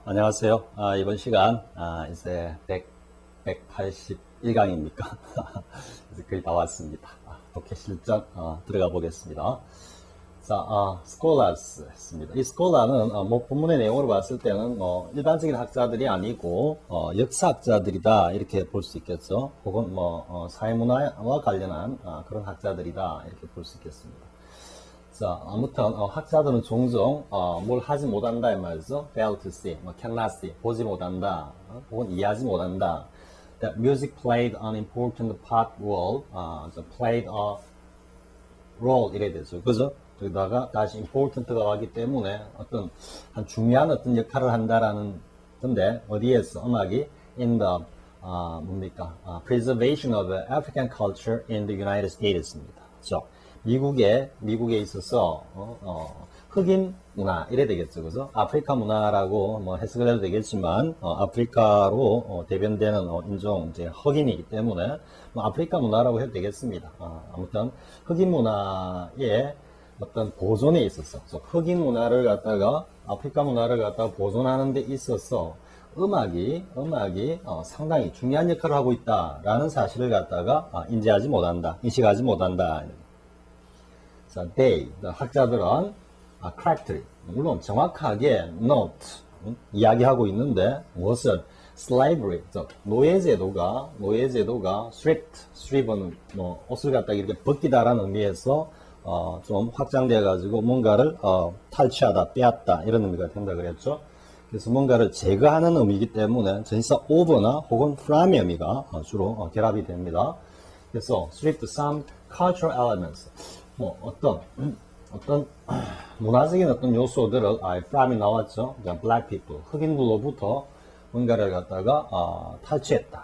안녕하세요. 이번 시간, 이제 181강입니까? 이제 거의 다 왔습니다. 독해 실전, 들어가 보겠습니다. 자, scholars 했습니다. 이 scholar는, 본문의 내용으로 봤을 때는, 일반적인 학자들이 아니고, 역사학자들이다. 이렇게 볼 수 있겠죠. 혹은 사회문화와 관련한, 그런 학자들이다. 이렇게 볼 수 있겠습니다. 자, 아무튼 학자들은 종종 뭘 하지 못한다 이 말이죠. fail to see, cannot see, 보지 못한다, 혹은 이해하지 못한다. That music played an important part role, played a role 이래 되죠. 그죠? 여기다가 다시 important가 왔기 때문에 어떤 한 중요한 어떤 역할을 한다라는 건데 어디에서 음악이 in the preservation of African culture in the United States입니다. 그렇죠? 미국에 있어서 흑인 문화 이래 되겠죠, 그죠? 아프리카 문화라고 해석을 해도 되겠지만 아프리카로 대변되는 인종 이제 흑인이기 때문에 아프리카 문화라고 해도 되겠습니다. 아무튼 흑인 문화의 어떤 보존에 있어서 흑인 문화를 갖다가 아프리카 문화를 갖다가 보존하는 데 있어서 음악이 상당히 중요한 역할을 하고 있다라는 사실을 갖다가 인지하지 못한다, 인식하지 못한다. 자, 학자들은 correctly, 물론 정확하게 note, 이야기하고 있는데 무엇을 slavery, 노예제도가 stripp은 옷을 갖다가 이렇게 벗기다라는 의미에서 좀 확장되어 가지고 뭔가를 탈취하다, 빼앗다 이런 의미가 된다 그랬죠. 그래서 뭔가를 제거하는 의미이기 때문에 전치사 over나 혹은 from의 의미가 주로 결합이 됩니다. 그래서 strip some cultural elements, 어떤 문화적인 어떤 요소들을 from이 나왔죠. black people, 흑인들로부터 뭔가를 갖다가 탈취했다.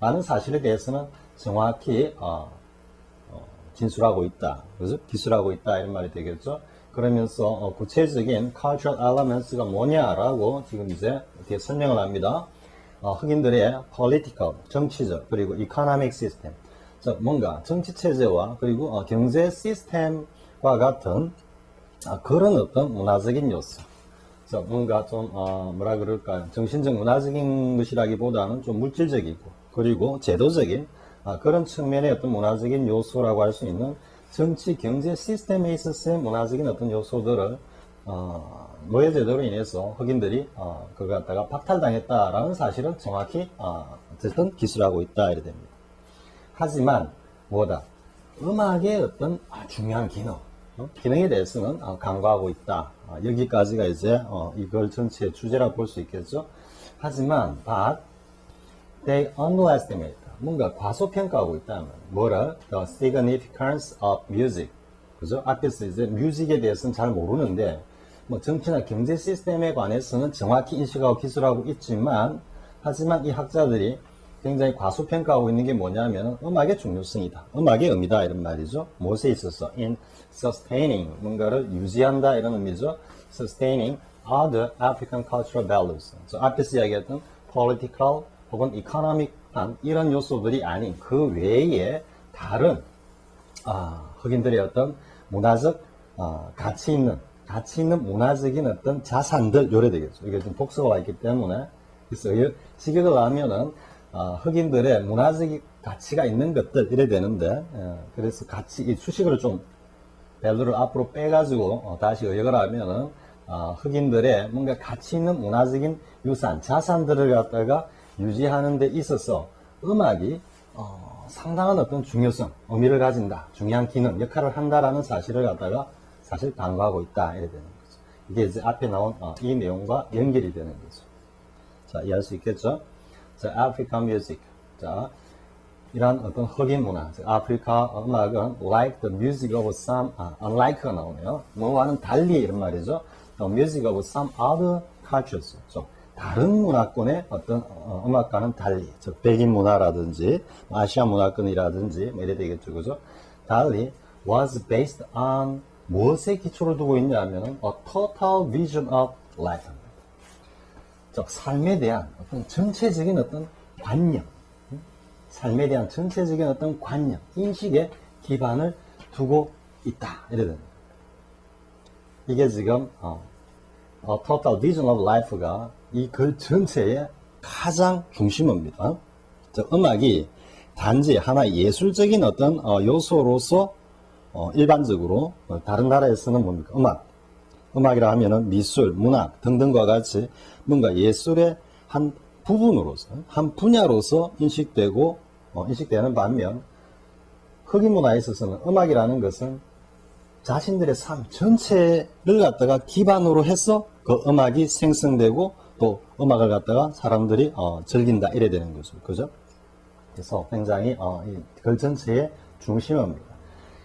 라는 사실에 대해서는 정확히 진술하고 있다. 그래서 기술하고 있다 이런 말이 되겠죠. 그러면서 구체적인 cultural elements가 뭐냐라고 지금 이제 이렇게 설명을 합니다. 흑인들의 political, 정치적, 그리고 economic system, 뭔가 정치 체제와 그리고 경제 시스템과 같은 그런 어떤 문화적인 요소. 뭔가 좀 뭐라 그럴까요? 정신적 문화적인 것이라기보다는 좀 물질적이고 그리고 제도적인 그런 측면의 어떤 문화적인 요소라고 할 수 있는 정치 경제 시스템에 있어서의 문화적인 어떤 요소들을 노예제도로 인해서 흑인들이 그걸 갖다가 박탈당했다라는 사실을 정확히 어쨌든 기술하고 있다 이래 됩니다. 하지만 뭐다? 음악의 어떤 중요한 기능에 대해서는 간과하고 있다. 여기까지가 이제 이걸 전체의 주제라고 볼 수 있겠죠. 하지만 but they underestimate, 뭔가 과소평가하고 있다는 뭐를? The significance of music. 그죠? 앞에서 이제 뮤직에 대해서는 잘 모르는데 정치나 경제 시스템에 관해서는 정확히 인식하고 기술하고 있지만 하지만 이 학자들이 굉장히 과소평가하고 있는 게 뭐냐면 음악의 중요성이다. 음악의 의미다 이런 말이죠. 무엇에 있어서? In sustaining, 뭔가를 유지한다 이런 의미죠. Sustaining other African cultural values. 앞에서 이야기했던 political 혹은 economic한 이런 요소들이 아닌 그 외에 다른 흑인들의 어떤 문화적 가치 있는 문화적인 어떤 자산들 요래 되겠죠. 이게 좀 복수가 와 있기 때문에 그래서 직역을 하면은 흑인들의 문화적 가치가 있는 것들 이래 되는데 그래서 이 수식어를 좀 밸류를 앞으로 빼가지고 다시 의역을 하면은 흑인들의 뭔가 가치 있는 문화적인 유산 자산들을 갖다가 유지하는 데 있어서 음악이 상당한 어떤 중요성, 의미를 가진다, 중요한 기능, 역할을 한다라는 사실을 갖다가 사실 간과하고 있다 이래 되는 거죠. 이게 이제 앞에 나온 이 내용과 연결이 되는 거죠. 자, 이해할 수 있겠죠? 자, African music. 자, 이런 어떤 흑인 문화, 아프리카 음악은 like the music of some, unlike가 나오네요. 뭐와는 달리 이런 말이죠. The music of some other cultures. 다른 문화권의 어떤 음악과는 달리, 즉 백인 문화라든지 아시아 문화권이라든지 이래 되겠죠, 그죠? 달리 was based on 무엇에 기초를 두고 있냐면은 a total vision of life. 즉 삶에 대한 어떤 전체적인 어떤 관념, 삶에 대한 전체적인 어떤 관념, 인식에 기반을 두고 있다. 이래 됩니다. 이게 지금 Total Vision of Life가 이 글 전체의 가장 중심입니다. 즉, 음악이 단지 하나의 예술적인 어떤 요소로서 일반적으로 다른 나라에서는 뭡니까? 음악이라 하면은 미술, 문학 등등과 같이 뭔가 예술의 한 부분으로서, 한 분야로서 인식되는 반면 흑인 문화에 있어서는 음악이라는 것은 자신들의 삶 전체를 갖다가 기반으로 해서 그 음악이 생성되고 또 음악을 갖다가 사람들이 즐긴다 이래 되는 거죠. 그죠? 그래서 굉장히 글 전체의 중심입니다.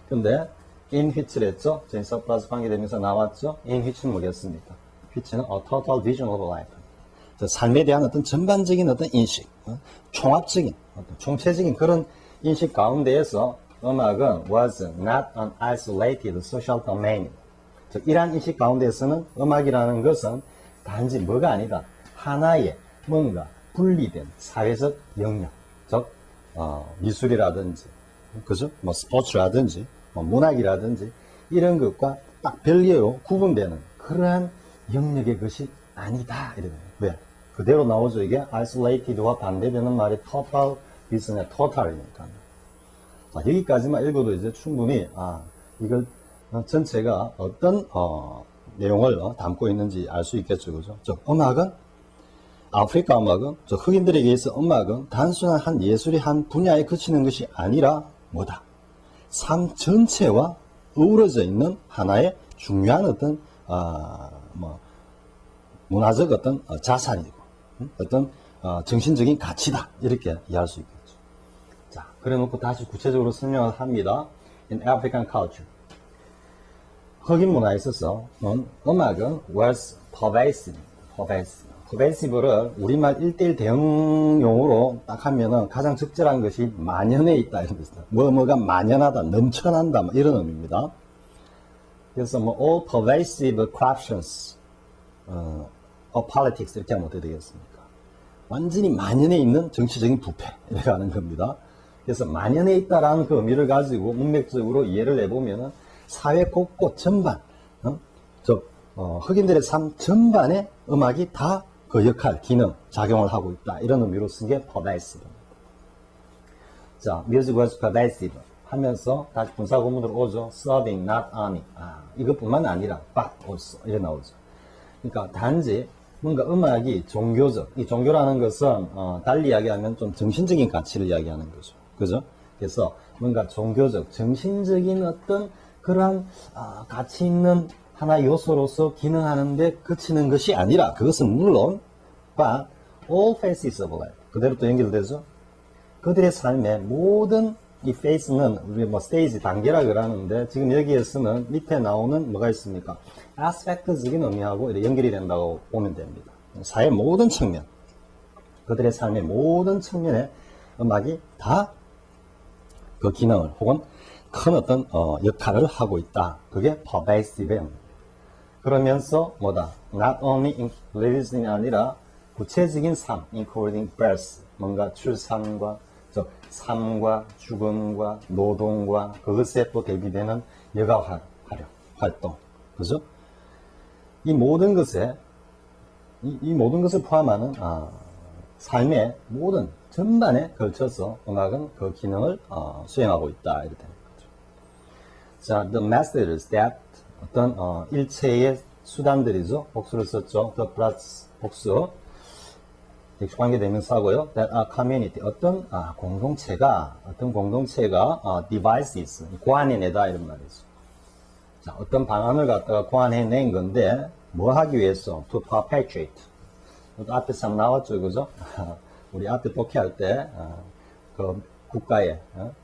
근데 in which를 했죠? 저희 서플러스 관계되면서 나왔죠? in which는 뭐겠습니까? which는 a total vision of life. 삶에 대한 어떤 전반적인 어떤 인식, 총합적인, 총체적인 그런 인식 가운데에서 음악은 was not an isolated social domain. 즉, 이러한 인식 가운데에서는 음악이라는 것은 단지 뭐가 아니다. 하나의 뭔가 분리된 사회적 영역, 즉 미술이라든지, 그죠? 뭐 스포츠라든지, 뭐 문학이라든지 이런 것과 딱 별개로 구분되는 그러한 영역의 것이 아니다. 이래요. 왜? 그대로 나오죠. 이게 isolated와 반대되는 말이 total, vision의 total이니까. 자, 여기까지만 읽어도 이제 충분히 이걸 전체가 어떤 내용을 담고 있는지 알 수 있겠죠. 그죠? 즉, 아프리카 음악은, 흑인들에게 있어 음악은 단순한 한 예술의 한 분야에 그치는 것이 아니라 뭐다? 삶 전체와 어우러져 있는 하나의 중요한 어떤 문화적 어떤 자산이고 어떤 정신적인 가치다 이렇게 이해할 수 있겠죠. 자, 그래놓고 다시 구체적으로 설명을 합니다. In African culture, 흑인 문화에 있어서 음악은 was pervasive를 우리말 1:1 대응용으로 딱 하면은 가장 적절한 것이 만연해 있다 이런 뜻이다. 뭐가 만연하다, 넘쳐난다 뭐 이런 의미입니다. 그래서 all pervasive corruptions of politics 이렇게 하면 어떻게 되겠습니까? 완전히 만연해 있는 정치적인 부패 이렇게 하는 겁니다. 그래서 만연해 있다라는 그 의미를 가지고 문맥적으로 이해를 해보면은 사회 곳곳 전반, 흑인들의 삶 전반에 음악이 다 그 역할, 기능, 작용을 하고 있다. 이런 의미로 쓴 게 pervasive. 자, music was pervasive 하면서 다시 분사 구문으로 오죠. serving, not only. 이것뿐만 아니라 but also 이렇게 나오죠. 그러니까 단지 뭔가 음악이 종교적, 이 종교라는 것은 달리 이야기하면 좀 정신적인 가치를 이야기하는 거죠. 그죠? 그래서 뭔가 종교적, 정신적인 어떤 그러한 가치 있는 하나의 요소로서 기능하는데 그치는 것이 아니라 그것은 물론 but all phases of life 그대로 또 연결되죠. 그들의 삶의 모든 이 phase는 우리 스테이지 단계라 그러는데 지금 여기에서는 밑에 나오는 뭐가 있습니까? aspect적인 의미하고 이렇게 연결이 된다고 보면 됩니다. 사회의 모든 측면, 그들의 삶의 모든 측면에 음악이 다 그 기능을 혹은 큰 어떤 역할을 하고 있다. 그게 pervasive입니다. 그러면서 뭐다? Not only including이 아니라 구체적인 삶, including birth, 뭔가 출산과 삶과 죽음과 노동과 그것에 또 대비되는 여가 활동, 그죠? 이 모든 것을 포함하는 삶의 모든 전반에 걸쳐서 음악은 그 기능을 수행하고 있다 이렇게 되는 거죠. 자, the methods that 어떤 일체의 수단들이죠. 복수를 썼죠. the plus 복수 관계대명사고요. that a community 어떤 공동체가 devices 고안해내다 이런 말이죠. 자, 어떤 방안을 갖다가 고안해낸 건데 뭐 하기 위해서 to perpetuate 앞에 참 나왔죠, 그죠? 우리 앞에 독해할 때 그 국가의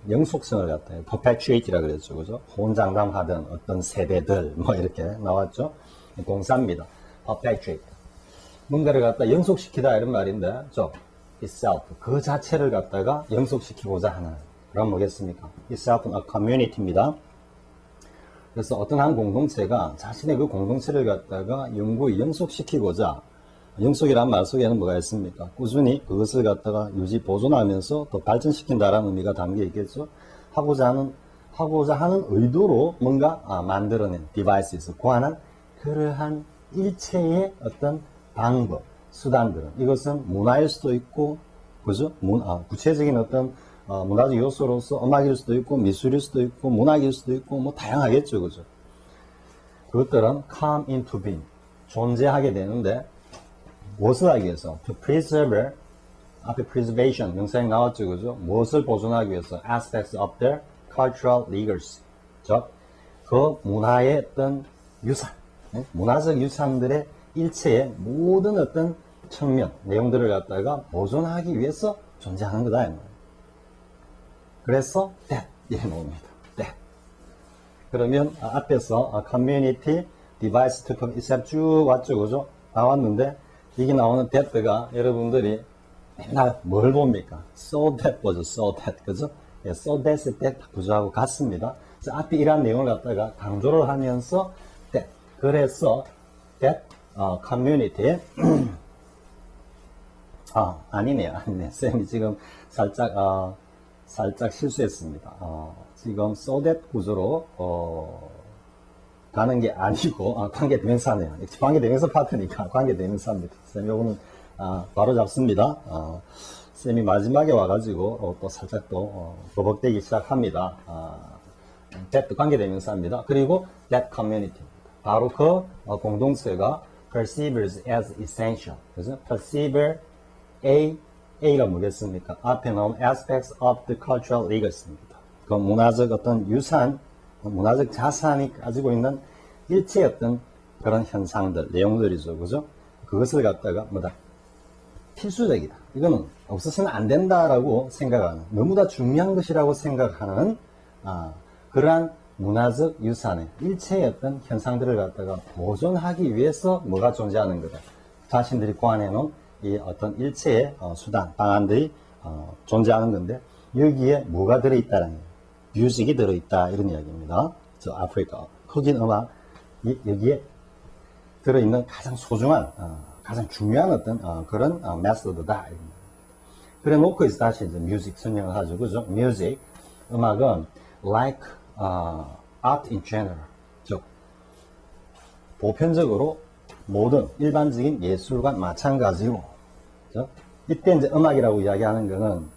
영속성을 갖다가 perpetuate이라 그랬죠, 그죠? 호언장담하던 어떤 세대들 뭐 이렇게 나왔죠. 동사입니다. perpetuate 뭔가를 갖다 영속시키다 이런 말인데, itself 그 자체를 갖다가 영속시키고자 하는 그럼 뭐겠습니까? itself는 a community입니다. 그래서 어떤 한 공동체가 자신의 그 공동체를 갖다가 영구히 영속시키고자 영속이라는 말 속에는 뭐가 있습니까? 꾸준히 그것을 갖다가 유지 보존하면서 또 발전시킨다라는 의미가 담겨 있겠죠. 하고자 하는 의도로 뭔가 만들어낸 디바이스에서 고안한 그러한 일체의 어떤 방법, 수단들은 이것은 문화일 수도 있고, 그죠? 구체적인 어떤 문화적 요소로서 음악일 수도 있고, 미술일 수도 있고, 문학일 수도 있고, 뭐 다양하겠죠, 그죠? 그것들은 come into being, 존재하게 되는데 무엇을 하기 위해서? To preserve, 앞에 preservation 명사에 나왔죠, 그죠? 무엇을 보존하기 위해서? Aspects of their cultural legacy, 즉, 그 문화의 어떤 유산, 문화적 유산들의 일체의 모든 어떤 측면, 내용들을 갖다가 보존하기 위해서 존재하는 거다. 그래서 that 이렇게 나옵니다. that. 그러면 앞에서 community device to concept 쭉 왔죠, 그죠? 나왔는데 이게 나오는 that가 여러분들이 맨날 뭘 봅니까? so that 보죠, so that, 그죠? so that의 that 구조하고 같습니다. 그래서 앞에 이러한 내용을 갖다가 강조를 하면서 that. 그래서 that community 아니네. 쌤이 지금 살짝 실수했습니다. 지금 so that 구조로 가는 게 아니고 관계대명사네요. 관계대명사 파트니까 관계대명사입니다. 쌤 요거는 바로 잡습니다. 쌤이 마지막에 와가지고 또 살짝 또 버벅대기 시작합니다. that 관계대명사입니다. 그리고 that community 바로 그 공동체가 perceives as essential. 그래서 perceive A가 뭐겠습니까? 앞에 나온 aspects of the cultural legacy입니다. 그 문화적 어떤 유산, 문화적 자산이 가지고 있는 일체의 어떤 그런 현상들, 내용들이죠. 그죠? 그것을 갖다가 뭐다? 필수적이다. 이거는 없어서는 안 된다라고 생각하는, 너무나 중요한 것이라고 생각하는 그러한 문화적 유산의 일체의 어떤 현상들을 갖다가 보존하기 위해서 뭐가 존재하는 거다. 자신들이 고안해놓은 이 어떤 일체의 수단, 방안들이 존재하는 건데 여기에 뭐가 들어있다는 거예요. 뮤직이 들어있다 이런 이야기입니다. 저 아프리카 흑인 음악 여기에 들어있는 가장 소중한 가장 중요한 어떤 그런 메소드다. 그래 놓고 이제 다시 이제 뮤직 설명을 하죠. 그죠? 뮤직 음악은 like art in general, 즉 보편적으로 모든 일반적인 예술과 마찬가지로, 이때 이제 음악이라고 이야기하는 것은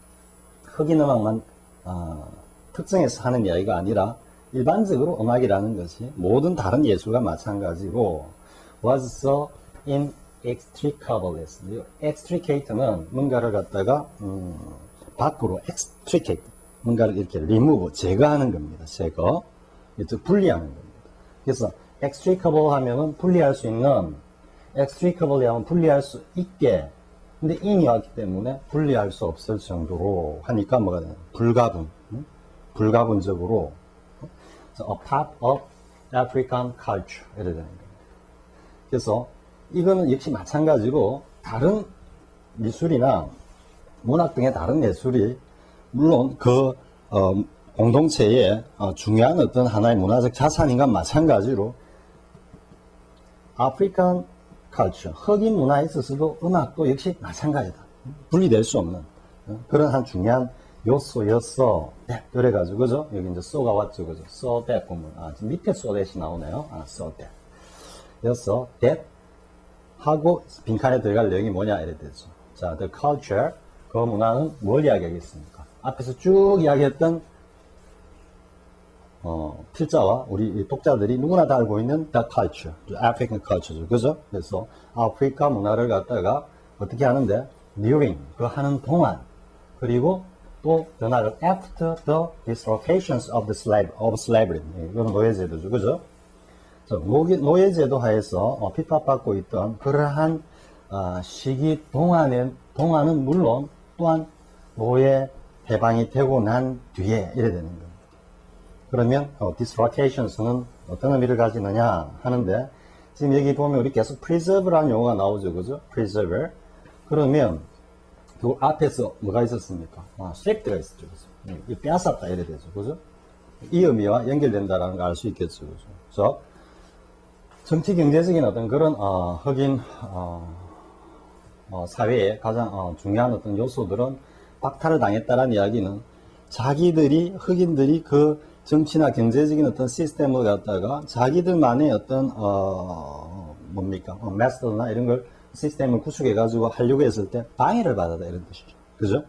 흑인 음악만 특정해서 하는 이야기가 아니라 일반적으로 음악이라는 것이 모든 다른 예술과 마찬가지로 was so inextricable. extricate는 뭔가를 갖다가 밖으로 extricate, 뭔가를 이렇게 remove, 제거하는 겁니다. 제거, 즉 분리하는 겁니다. 그래서 extricable 하면은 분리할 수 있는, extricably 하면 분리할 수 있게, 근데 in이 왔기 때문에 분리할 수 없을 정도로 하니까 뭐가 되냐, 불가분, 불가분적으로 a part of African culture 이렇게 되는 겁니다. 그래서 이거는 역시 마찬가지로 다른 미술이나 문학 등의 다른 예술이 물론 그 공동체의 중요한 어떤 하나의 문화적 자산인과 마찬가지로 아프리칸 컬처, 흑인 문화에 있어서도 음악도 역시 마찬가지다. 분리될 수 없는 그런 한 중요한 요소였어. 네, 그래가지고 그죠? 여기 이제 so가 왔죠, 그죠? so that 보면 지금 밑에 so that이 나오네요. so that. 그래서 that 하고 빈칸에 들어갈 내용이 뭐냐 이래 되죠. 자, the culture, 그 문화는 뭘 이야기하겠습니까? 앞에서 쭉 이야기했던 필자와 우리 독자들이 누구나 다 알고 있는 the culture, African culture죠. 그죠? 그래서 아프리카 문화를 갖다가 어떻게 하는데 during, 그 하는 동안, 그리고 또 전화를 after the dislocations of slavery, 이건 노예제도죠. 그죠? 노예제도 하에서 핍박받고 있던 그러한 시기 동안은 물론 또한 노예 해방이 되고 난 뒤에 이래 되는 겁니다. 그러면 dislocations는 어떤 의미를 가지느냐 하는데, 지금 여기 보면 우리 계속 preserve라는 용어가 나오죠. 그죠? preserve. 그러면 그 앞에서 뭐가 있었습니까? stripped가 있었죠. 그죠? 이 빼앗았다 이래 되죠. 그죠? 이 의미와 연결된다라는 걸 알 수 있겠죠. 그죠? 그래서 정치 경제적인 어떤 그런 흑인 사회의 가장 중요한 어떤 요소들은 박탈을 당했다라는 이야기는 자기들이, 흑인들이 그 정치나 경제적인 어떤 시스템을 갖다가 자기들만의 어떤 뭡니까? 메소드나 이런 걸 시스템을 구축해가지고 하려고 했을 때 방해를 받았다 이런 뜻이죠. 그죠?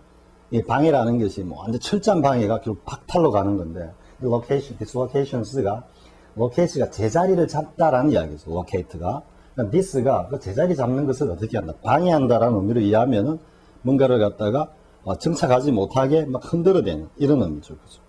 이 방해라는 것이 뭐 완전 철저한 방해가 결국 박탈로 가는 건데, 이 location, dislocations가 locate가 제자리를 잡다라는 이야기죠. locate가. 그러니까 this가 그 제자리 잡는 것을 어떻게 한다? 방해한다라는 의미로 이해하면은 뭔가를 갖다가 정착하지 못하게 막 흔들어대는 이런 의미죠. 그죠?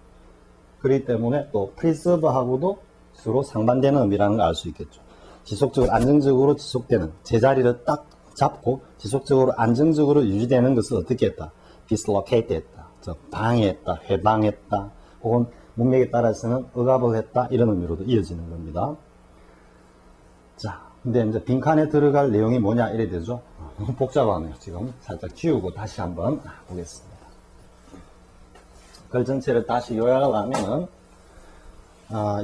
그렇기 때문에 또 preserve하고도 서로 상반되는 의미라는 걸 알 수 있겠죠. 지속적으로 안정적으로 지속되는 제자리를 딱 잡고 지속적으로 안정적으로 유지되는 것을 어떻게 했다? dislocate 했다. 즉 방해했다, 해방했다, 혹은 문맥에 따라서는 억압을 했다 이런 의미로도 이어지는 겁니다. 자, 근데 이제 빈칸에 들어갈 내용이 뭐냐 이래 되죠. 너무 복잡하네요. 지금 살짝 지우고 다시 한번 보겠습니다. 글 전체를 다시 요약을 하면은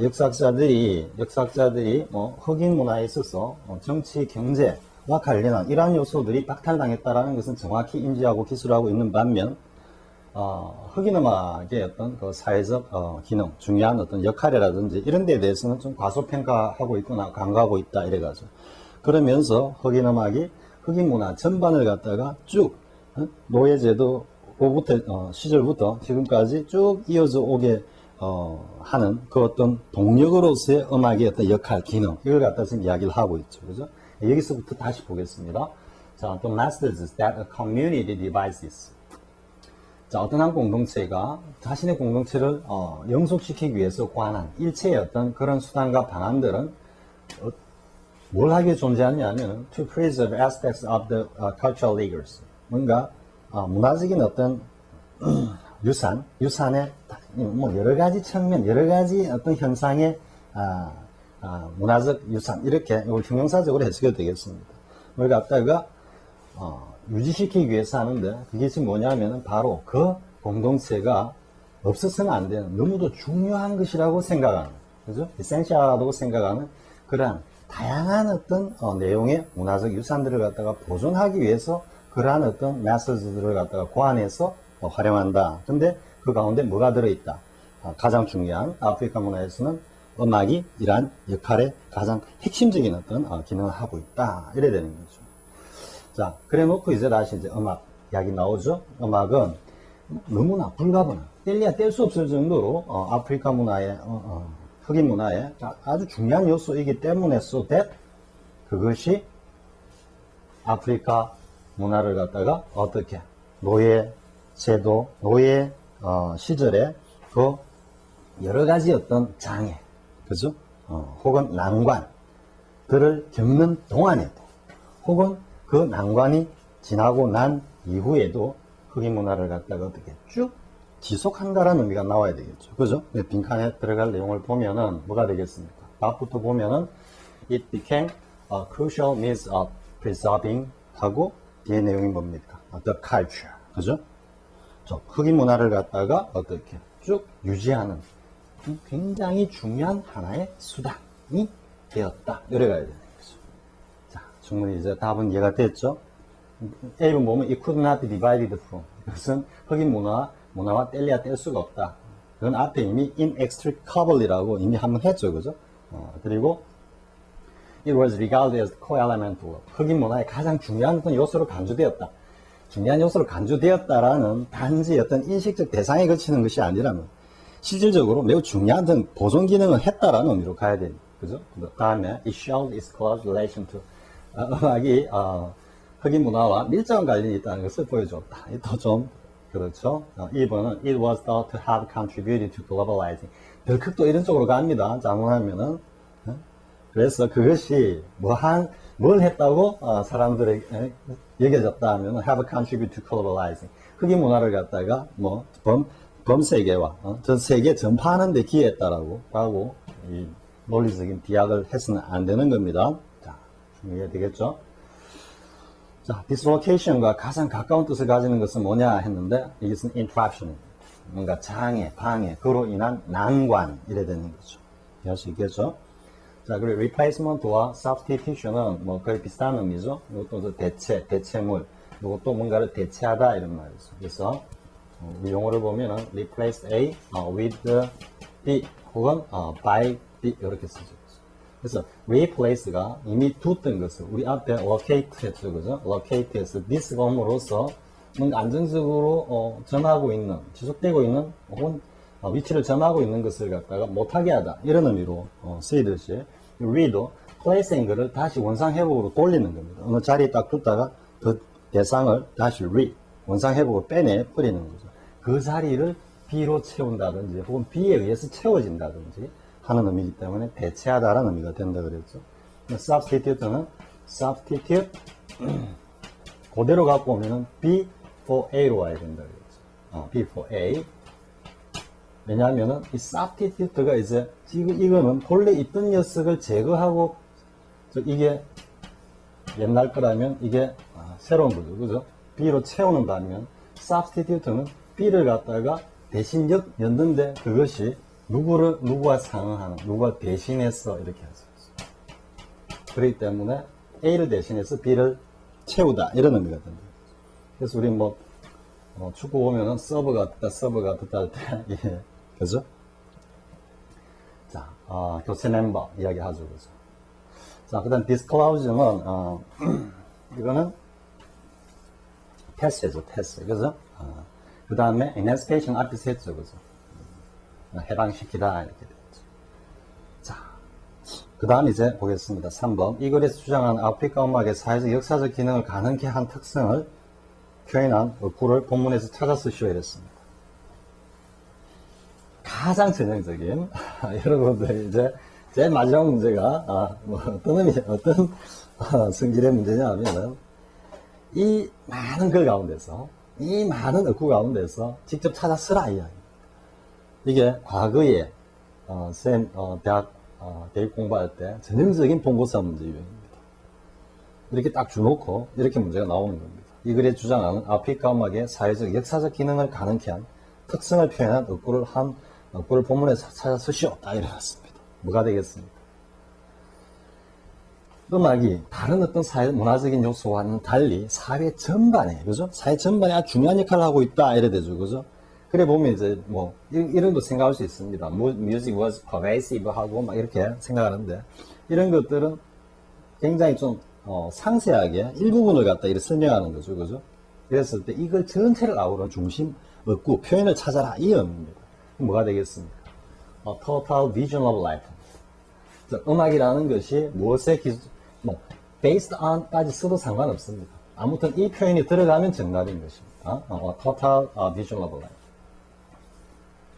역사학자들이 흑인 문화에 있어서 정치, 경제와 관련한 이러한 요소들이 박탈당했다라는 것은 정확히 인지하고 기술하고 있는 반면 흑인 음악의 어떤 그 사회적 기능, 중요한 어떤 역할이라든지 이런 데에 대해서는 좀 과소평가하고 있거나 간과하고 있다 이래가지고, 그러면서 흑인 음악이 흑인 문화 전반을 갖다가 쭉 노예제도 시절부터 지금까지 쭉 이어져 오게 하는 그 어떤 동력으로서의 음악의 어떤 역할, 기능, 이걸 갖다 지금 이야기를 하고 있죠. 그죠? 여기서부터 다시 보겠습니다. 자, the methods that a community devises. 자, 어떤 한 공동체가 자신의 공동체를 영속시키기 위해서 고안한 일체의 어떤 그런 수단과 방안들은 뭘 하기 위해 존재하냐면 to preserve aspects of the cultural leaders. 뭔가 문화적인 어떤 유산의 뭐 여러 가지 측면, 여러 가지 어떤 현상의 문화적 유산, 이렇게 이걸 형용사적으로 해석해도 되겠습니다. 뭘 갖다가 유지시키기 위해서 하는데, 그게 지금 뭐냐면은 바로 그 공동체가 없어서는 안 되는 너무도 중요한 것이라고 생각하는, 그죠? 에센셜하다고 생각하는 그러한 다양한 어떤 내용의 문화적 유산들을 갖다가 보존하기 위해서 그러한 어떤 메시지들을 갖다가 고안해서 활용한다. 근데 그 가운데 뭐가 들어있다? 가장 중요한 아프리카 문화에서는 음악이 이러한 역할의 가장 핵심적인 어떤 기능을 하고 있다. 이래 되는 거죠. 자, 그래 놓고 이제 다시 이제 음악 이야기 나오죠. 음악은 너무나 불가분한, 뗄래야 뗄 수 없을 정도로 아프리카 문화의 흑인 문화의 아주 중요한 요소이기 때문에 so that 그것이 아프리카 문화를 갖다가 어떻게 노예 제도, 노예 시절에 그 여러 가지 어떤 장애, 그죠? 혹은 난관들을 겪는 동안에도, 혹은 그 난관이 지나고 난 이후에도 흑인 문화를 갖다가 어떻게 쭉 지속한다라는 의미가 나와야 되겠죠. 그죠? 빈칸에 들어갈 내용을 보면은 뭐가 되겠습니까? 앞부터 보면은 it became a crucial means of preserving 하고 뒤에 내용이 뭡니까? the culture. 그죠? 흑인 문화를 갖다가 어떻게 쭉 유지하는 굉장히 중요한 하나의 수단이 되었다. 이래 가야 되는 거죠. 자, 충분히 이제 답은 이해가 됐죠? A번 보면 it could not be divided from. 이것은 흑인 문화와 뗄래야 뗄 수가 없다. 그건 앞에 이미 inextricably라고 이미 한번 했죠. 그죠? 그리고 it was regarded as co-elemental. 흑인 문화의 가장 중요한 어떤 요소로 간주되었다. 중요한 요소로 간주되었다라는 단지 어떤 인식적 대상에 그치는 것이 아니라면 실질적으로 매우 중요한 어떤 보존 기능을 했다라는 의미로 가야 됩니다. 그죠? 그 다음에 it showed its close relation to. 음악이 흑인 문화와 밀접한 관련이 있다는 것을 보여줬다. 또 좀 그렇죠. 2번은 it was thought to have contributed to globalizing. 덜컥 또 이런 쪽으로 갑니다. 잘못하면은. 그래서 그것이 뭘 했다고 사람들에게 여겨졌다 하면 have contributed to globalizing. 흑인 문화를 갖다가 뭐 범세계와 전 세계 전파하는 데 기여했다라고 하고 이 논리적인 비약을 해서는 안 되는 겁니다. 자, 이해 되겠죠? 자, dislocation과 가장 가까운 뜻을 가지는 것은 뭐냐 했는데 이것은 interruption. 뭔가 장애, 방해, 그로 인한 난관 이래 되는 거죠. 이해할 수 있겠죠? 자, 그리고 replacement와 substitution은 뭐 거의 비슷한 의미죠. 이것도 대체물, 이것도 뭔가를 대체하다 이런 말이죠. 그래서 이 용어를 보면은 replace A with B 혹은 by B 이렇게 쓰죠. 그래서 replace가 이미 뒀던 것을 우리 앞에 locate 했죠, 그죠? locate에서 this가 옴으로써 뭔가 안정적으로 점하고 있는, 지속되고 있는 혹은 위치를 점하고 있는 것을 갖다가 못하게 하다 이런 의미로 쓰이듯이 re도 placing 거를 다시 원상회복으로 돌리는 겁니다. 어느 자리에 딱 뒀다가 그 대상을 다시 원상회복으로 빼내 버리는 거죠. 그 자리를 B로 채운다든지 혹은 B에 의해서 채워진다든지 하는 의미이기 때문에 대체하다라는 의미가 된다 그랬죠. substitute는 substitute 그대로 갖고 오면은 B for A로 와야 된다 그랬죠. B for A. 왜냐하면은 이 substitute가 이제 이거는 본래 있던 녀석을 제거하고 이게 옛날 거라면 이게 새로운 거죠, 그죠? B로 채우는 반면 substitute는 B를 갖다가 대신 였는데 그것이 누구와 상응하는, 누가 대신해서 이렇게 할 수 있어요. 그렇기 때문에 A를 대신해서 B를 채우다 이런 의미가 된다. 그래서 우리 축구 보면은 서브가 됐다 할 때, 예, 그죠? 자, 교체 멤버 이야기 하죠, 그죠? 자, 그 다음 disclosure는 이거는 패스죠, 패스, 그죠? 그 다음에 emancipation 앞에서 했죠, 그죠? 해방시키다 이렇게 됐죠. 자, 그 다음 이제 보겠습니다. 3번 이 글에서 주장한 아프리카 음악의 사회적 역사적 기능을 가능케 한 특성을 표현한 구를 본문에서 찾아 쓰시오 이랬습니다. 가장 전형적인 여러분들 이제 제일 마지막 문제가 어떤 성질의 문제냐 하면은 이 많은 글 가운데서 이 많은 어구 가운데서 직접 찾아 쓰라 이야기. 이게 과거에 대학 공부할 때 전형적인 본고사 문제 유형입니다. 이렇게 딱 주놓고 이렇게 문제가 나오는 겁니다. 이 글에 주장하는 아프리카 음악의 사회적 역사적 기능을 가능케 한 특성을 표현한 어구를 본문에서 찾아 쓰시오. 딱 이래놨습니다. 뭐가 되겠습니까? 음악이 다른 어떤 사회 문화적인 요소와는 달리 사회 전반에, 그죠? 사회 전반에 아주 중요한 역할을 하고 있다. 이래 되죠. 그죠? 그래 보면 이제 이런 거 생각할 수 있습니다. Music was pervasive 하고 막 이렇게 생각하는데 이런 것들은 굉장히 좀 상세하게 일부분을 갖다 이렇게 설명하는 거죠. 그죠? 그랬을 때 이걸 전체를 아우르는 중심, 얻고 표현을 찾아라. 이 의미입니다. 뭐가 되겠습니까? Total vision of life. 음악이라는 것이 무엇에 based on까지 써도 상관없습니다. 아무튼 이 표현이 들어가면 정답인 것입니다. Total vision of life.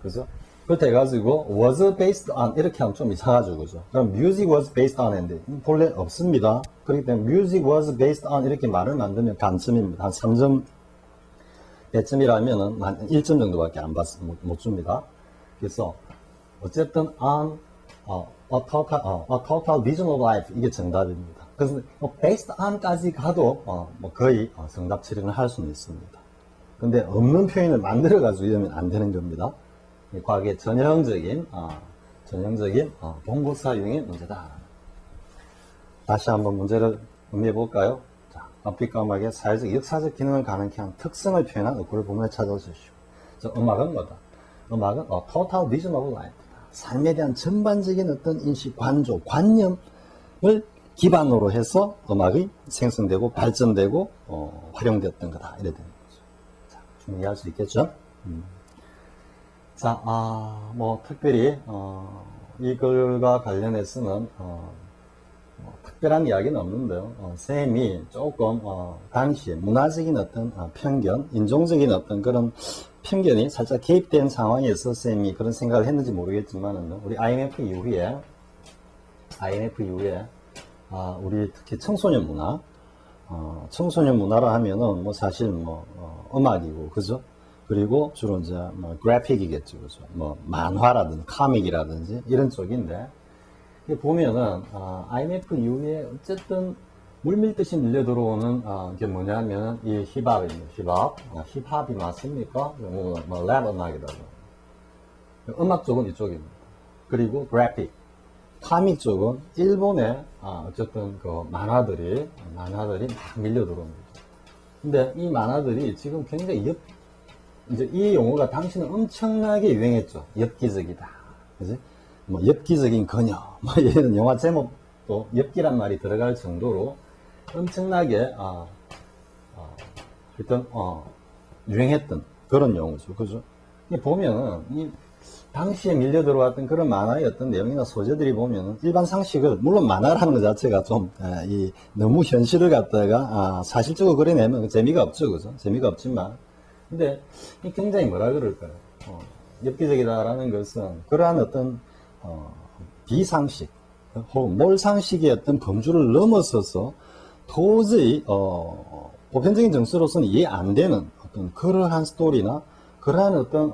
그죠? 그렇다 해가지고 was based on 이렇게 하면 좀 이상하죠, 그죠? 그럼 music was based on 인데 본래 없습니다. 그렇기 때문에 music was based on 이렇게 말을 만들면 반점입니다. 한 3점 배점이라면은 한 1점 정도밖에 못 줍니다. 그래서 어쨌든 on a total vision of life 이게 정답입니다. 그래서 based on까지 가도 거의 정답 처리를 할 수는 있습니다. 근데 없는 표현을 만들어 가지고 이러면 안 되는 겁니다. 과거의 전형적인 본고사용의 문제다. 다시 한번 문제를 음미해 볼까요? 자, 아프리카 음악의 사회적 역사적 기능을 가능케 한 특성을 표현한 어구를 본문에 찾아주십시오. 음악은 뭐다? 음악은 total vision of life. 삶에 대한 전반적인 어떤 인식, 관조, 관념을 기반으로 해서 음악이 생성되고 발전되고 활용되었던 거다. 이래 되는 거죠. 자, 좀 이해할 수 있겠죠? 자, 특별히 이글과 관련해서는 특별한 이야기는 없는데요. 쌤이 조금 당시에 문화적인 어떤 편견, 인종적인 어떤 그런 편견이 살짝 개입된 상황에서 쌤이 그런 생각을 했는지 모르겠지만 우리 IMF 이후에 우리 특히 청소년 문화라 하면은 사실 음악이고, 그죠? 그리고 주로 이제 그래픽이겠죠, 그죠? 만화라든지 카믹이라든지 이런 쪽인데 보면은 IMF 이후에 어쨌든 물밀듯이 밀려 들어오는 게 뭐냐면 이 힙합입니다. 힙합이 맞습니까? 랩 음악이라고. 음악 쪽은 이쪽입니다. 그리고 그래픽, 카믹 쪽은 일본의 어쨌든 그 만화들이 막 밀려 들어옵니다. 근데 이 만화들이 지금 굉장히 이제 이 용어가 당시는 엄청나게 유행했죠. 엽기적이다. 그지? 뭐 엽기적인 그녀, 뭐 이런 영화 제목도 엽기란 말이 들어갈 정도로 엄청나게 일단 유행했던 그런 용어죠, 그죠? 보면은 이 당시에 밀려 들어왔던 그런 만화의 어떤 내용이나 소재들이 보면은 일반 상식을, 물론 만화라는 것 자체가 좀 너무 현실을 갖다가 사실적으로 그려내면 재미가 없죠, 그죠? 재미가 없지만, 근데 이 굉장히 뭐라 그럴까요? 엽기적이다라는 것은 그러한 어떤 비상식 혹은 몰상식의 어떤 범주를 넘어서서 도저히 보편적인 정서로서는 이해 안 되는 어떤 그러한 스토리나 그러한 어떤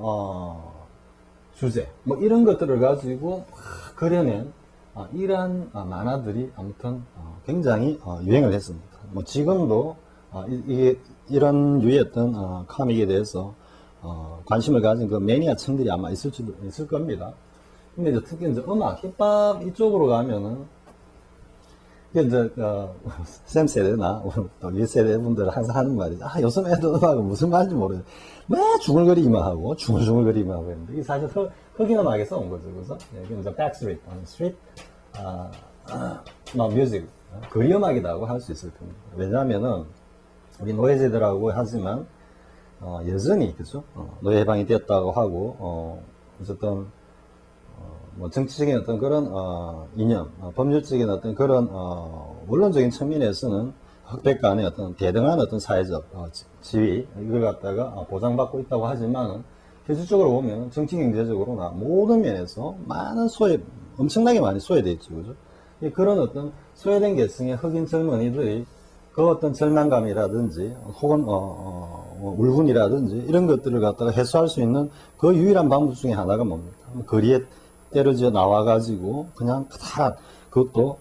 주제 뭐 이런 것들을 가지고 그려낸 이러한 만화들이 아무튼 굉장히 유행을 했습니다. 뭐 지금도 이런 유의 어떤 코믹에 대해서 관심을 가진 그 매니아층들이 아마 있을 겁니다. 근데 이제 특히 이제 음악, 힙합 이쪽으로 가면은 이제 쌤 세대나 또 위 세대 분들 항상 하는 말이 요즘 애들 음악은 무슨 말인지 모르겠어요. 매 중얼거리기만 하고 중얼중얼거리기만 하고 했는데 이게 사실 흑인 음악에서 온 거죠, 그래서 이게 이제 백스트리트, 스트리트 뮤직, 거리 음악이라고 할 수 있을 겁니다. 왜냐하면은 우리 노예제들하고 하지만 여전히 그죠? 노예 해방이 되었다고 하고 어쨌든 뭐 정치적인 어떤 그런 이념, 법률적인 어떤 그런 원론적인 측면에서는 흑백 간의 어떤 대등한 어떤 사회적 지위 이걸 갖다가 보장받고 있다고 하지만 실질적으로 보면 정치 경제적으로나 모든 면에서 많은 엄청나게 많이 소외되어 있죠, 그죠? 그런 어떤 소외된 계층의 흑인 젊은이들이 그 어떤 절망감이라든지 혹은 울분이라든지 이런 것들을 갖다가 해소할 수 있는 그 유일한 방법 중에 하나가 뭡니까? 거리에 때려져 나와가지고 그냥 그다란 그것도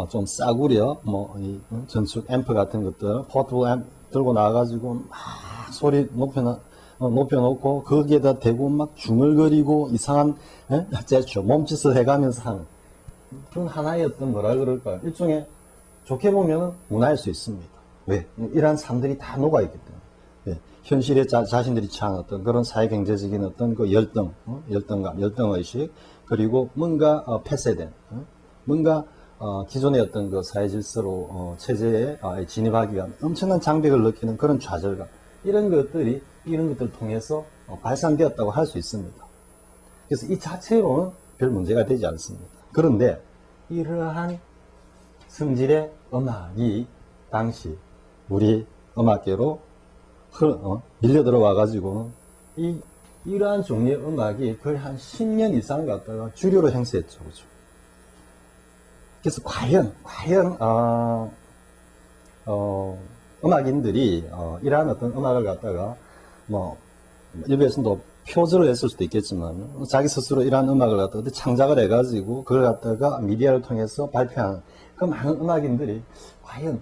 좀 싸구려 전축 앰프 같은 것들 포트블 앰프 들고 나와가지고 막 소리 높여놓고 거기에다 대고 막 중얼거리고 이상한 제스처 몸짓을 해가면서 하는 그런 하나의 어떤 뭐라 그럴까요? 일종의 좋게 보면 문화일 수 있습니다. 왜? 이러한 삶들이 다 녹아있기 때문에. 예. 현실에 자신들이 처한 어떤 그런 사회경제적인 어떤 그 열등감, 열등의식, 그리고 뭔가 폐쇄된, 뭔가 기존의 어떤 그 사회 질서로 체제에 진입하기가 엄청난 장벽을 느끼는 그런 좌절감, 이런 것들을 통해서 발산되었다고 할 수 있습니다. 그래서 이 자체로는 별 문제가 되지 않습니다. 그런데 이러한 성질의 음악이 당시 우리 음악계로 밀려 들어와 가지고 이러한 종류의 음악이 거의 한 10년 이상 갖다가 주류로 행세했죠, 그죠? 그래서 과연 음악인들이 이러한 어떤 음악을 갖다가 뭐 일부에서도 표절을 했을 수도 있겠지만 자기 스스로 이러한 음악을 갖다가 창작을 해가지고 그걸 갖다가 미디어를 통해서 발표하는 그 많은 음악인들이 과연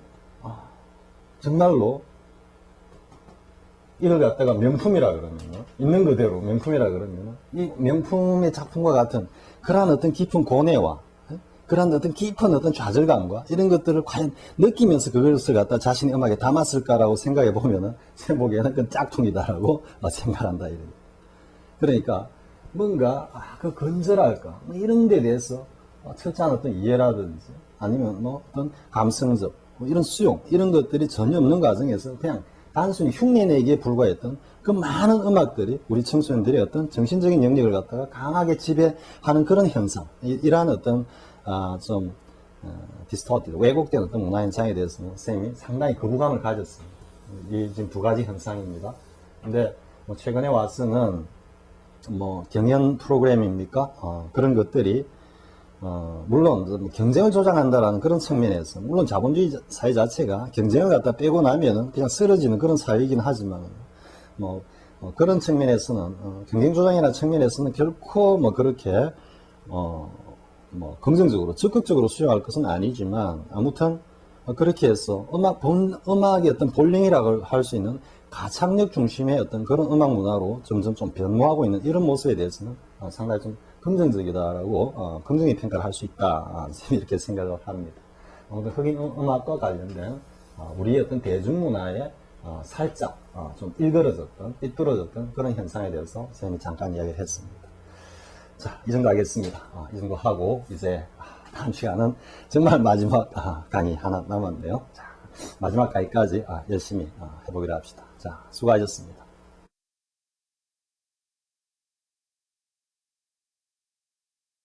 정말로 이걸 갖다가 명품이라 그러면 있는 그대로 명품이라 그러면 이 명품의 작품과 같은 그러한 어떤 깊은 고뇌와 그러한 어떤 깊은 어떤 좌절감과 이런 것들을 과연 느끼면서 그것을 갖다 자신의 음악에 담았을까라고 생각해 보면은 제 보기에는 그건 짝퉁이다라고 생각한다 이런. 그러니까 뭔가 그 건설할까 뭐 이런 데 대해서 철저한 어떤 이해라든지 아니면 뭐 어떤 감성적 이런 수용 이런 것들이 전혀 없는 과정에서 그냥 단순히 흉내내기에 불과했던 그 많은 음악들이 우리 청소년들의 어떤 정신적인 영역을 갖다가 강하게 지배하는 그런 현상, 이러한 어떤 좀 디스토티드 왜곡된 어떤 문화 현상에 대해서는 쌤이 상당히 거부감을 가졌습니다. 이 지금 두 가지 현상입니다. 근데 뭐 최근에 와서는 뭐 경연 프로그램입니까? 그런 것들이 물론 경쟁을 조장한다라는 그런 측면에서 물론 자본주의 사회 자체가 경쟁을 갖다 빼고 나면은 그냥 쓰러지는 그런 사회이긴 하지만 그런 측면에서는 경쟁 조장이라는 측면에서는 결코 뭐 그렇게 긍정적으로 적극적으로 수용할 것은 아니지만 아무튼 그렇게 해서 음악의 어떤 본령이라고 할 수 있는 가창력 중심의 어떤 그런 음악 문화로 점점 좀 변모하고 있는 이런 모습에 대해서는 상당히 좀 긍정적이다라고 긍정의 평가를 할 수 있다 이렇게 생각을 합니다. 흑인 음악과 관련된 우리의 어떤 대중문화에 살짝 좀 일그러졌던 삐뚤어졌던 그런 현상에 대해서 선생님이 잠깐 이야기를 했습니다. 자, 이 정도 하겠습니다. 이 정도 하고 이제 다음 시간은 정말 마지막 강의 하나 남았네요. 자, 마지막 강의까지 열심히 해보기로 합시다. 자, 수고하셨습니다.